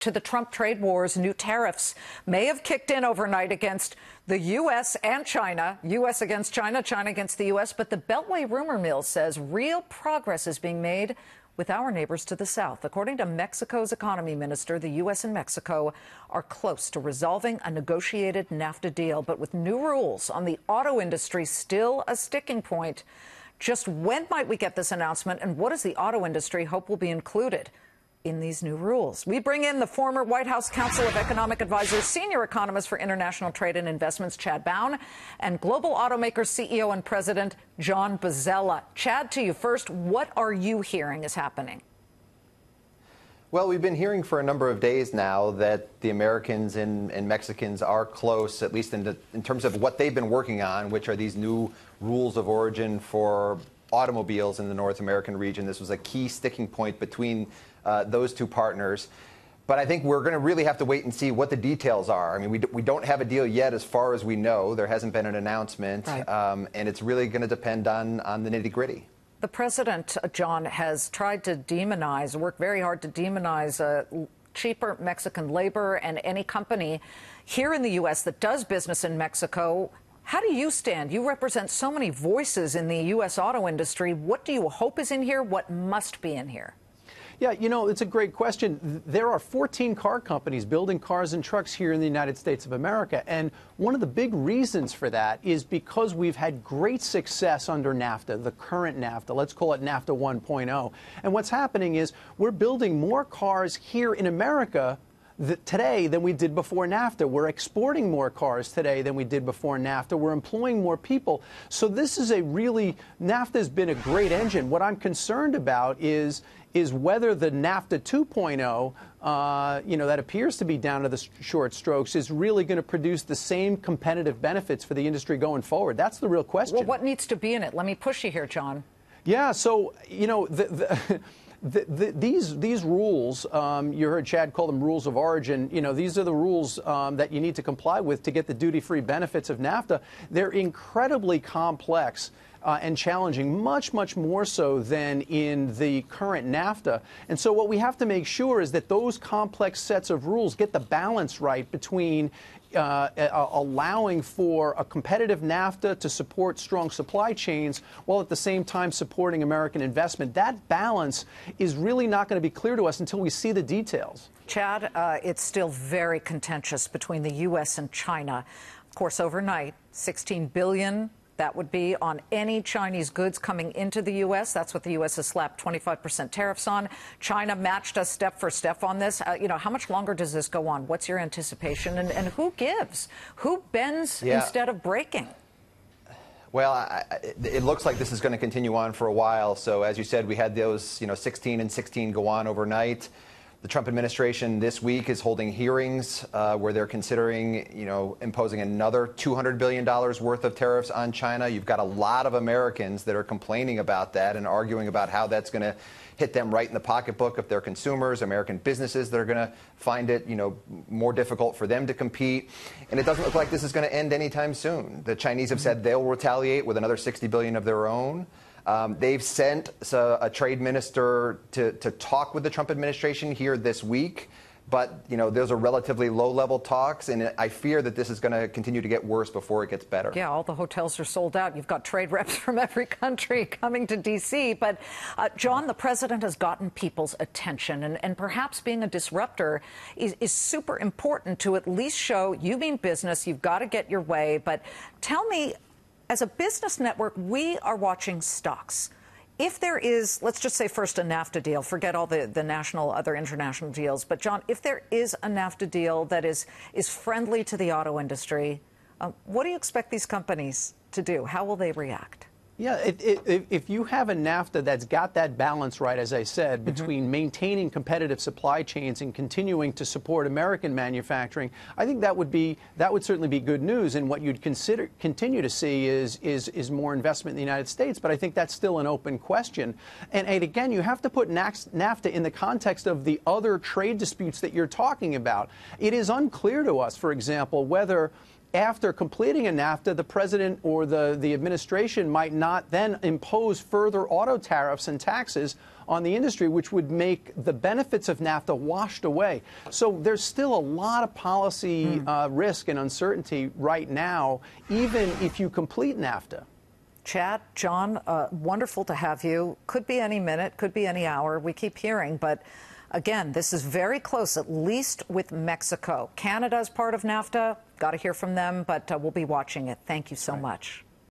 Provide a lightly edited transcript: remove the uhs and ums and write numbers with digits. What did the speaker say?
to the Trump trade wars, new tariffs may have kicked in overnight against the U.S. and China, U.S. against China, China against the U.S. But the Beltway rumor mill says real progress is being made with our neighbors to the south. According to Mexico's economy minister, the U.S. and Mexico are close to resolving a negotiated NAFTA deal. But with new rules on the auto industry still a sticking point, just when might we get this announcement, and what does the auto industry hope will be included in these new rules? We bring in the former White House Council of Economic Advisors, senior economist for international trade and investments, Chad Bown, and global automaker CEO and president, John Bozzella. Chad, to you first. What are you hearing is happening? Well, we've been hearing for a number of days now that the Americans and Mexicans are close, at least in terms of what they've been working on, which are these new rules of origin for automobiles in the North American region. This was a key sticking point between those two partners. But I think we're going to really have to wait and see what the details are. I mean, we don't have a deal yet as far as we know. There hasn't been an announcement, right. And it's really going to depend on the nitty-gritty. The president, John, has tried to demonize, worked very hard to demonize cheaper Mexican labor, and any company here in the U.S. that does business in Mexico. How do you stand? You represent so many voices in the U.S. auto industry. What do you hope is in here? What must be in here? Yeah, you know, it's a great question. There are 14 car companies building cars and trucks here in the United States of America. And one of the big reasons for that is because we've had great success under NAFTA, the current NAFTA. Let's call it NAFTA 1.0. And what's happening is we're building more cars here in America today than we did before NAFTA. We're exporting more cars today than we did before NAFTA. We're employing more people. So this is NAFTA has been a great engine. What I'm concerned about is whether the NAFTA 2.0, that appears to be down to the short strokes, is really going to produce the same competitive benefits for the industry going forward. That's the real question. Well, what needs to be in it? Let me push you here, John. Yeah, so, these rules, you heard Chad call them rules of origin. These are the rules that you need to comply with to get the duty-free benefits of NAFTA. They're incredibly complex and challenging, much, much more so than in the current NAFTA. And so what we have to make sure is that those complex sets of rules get the balance right between allowing for a competitive NAFTA to support strong supply chains while at the same time supporting American investment. That balance is really not going to be clear to us until we see the details. Chad, it's still very contentious between the U.S. and China. Of course, overnight, $16 billion. That would be on any Chinese goods coming into the U.S. That's what the U.S. has slapped 25% tariffs on. China matched us step for step on this. How much longer does this go on? What's your anticipation? And who gives? Who bends instead of breaking? Well, it looks like this is going to continue on for a while. So as you said, we had those 16 and 16 go on overnight. The Trump administration this week is holding hearings where they're considering, imposing another $200 billion worth of tariffs on China. You've got a lot of Americans that are complaining about that and arguing about how that's going to hit them right in the pocketbook of their consumers, American businesses that are going to find it, more difficult for them to compete. And it doesn't look like this is going to end anytime soon. The Chinese have said they'll retaliate with another $60 billion of their own. They've sent a trade minister to talk with the Trump administration here this week. But, those are relatively low-level talks, and I fear that this is going to continue to get worse before it gets better. Yeah, all the hotels are sold out. You've got trade reps from every country coming to D.C. But, John, the president has gotten people's attention, and perhaps being a disruptor is super important to at least show you mean business, you've got to get your way. But tell me, as a business network, we are watching stocks. If there is, let's just say first a NAFTA deal, forget all the national, other international deals. But, John, if there is a NAFTA deal that is friendly to the auto industry, what do you expect these companies to do? How will they react? Yeah, if you have a NAFTA that's got that balance right, as I said, between maintaining competitive supply chains and continuing to support American manufacturing, I think that would certainly be good news. And what you'd continue to see is more investment in the United States. But I think that's still an open question. And again, you have to put NAFTA in the context of the other trade disputes that you're talking about. It is unclear to us, for example, whether after completing a NAFTA, the president or the administration might not then impose further auto tariffs and taxes on the industry, which would make the benefits of NAFTA washed away. So there's still a lot of policy risk and uncertainty right now, even if you complete NAFTA. Chad, John, wonderful to have you. Could be any minute, could be any hour. We keep hearing, but again, this is very close, at least with Mexico. Canada is part of NAFTA. Got to hear from them, but we'll be watching it. Thank you so much.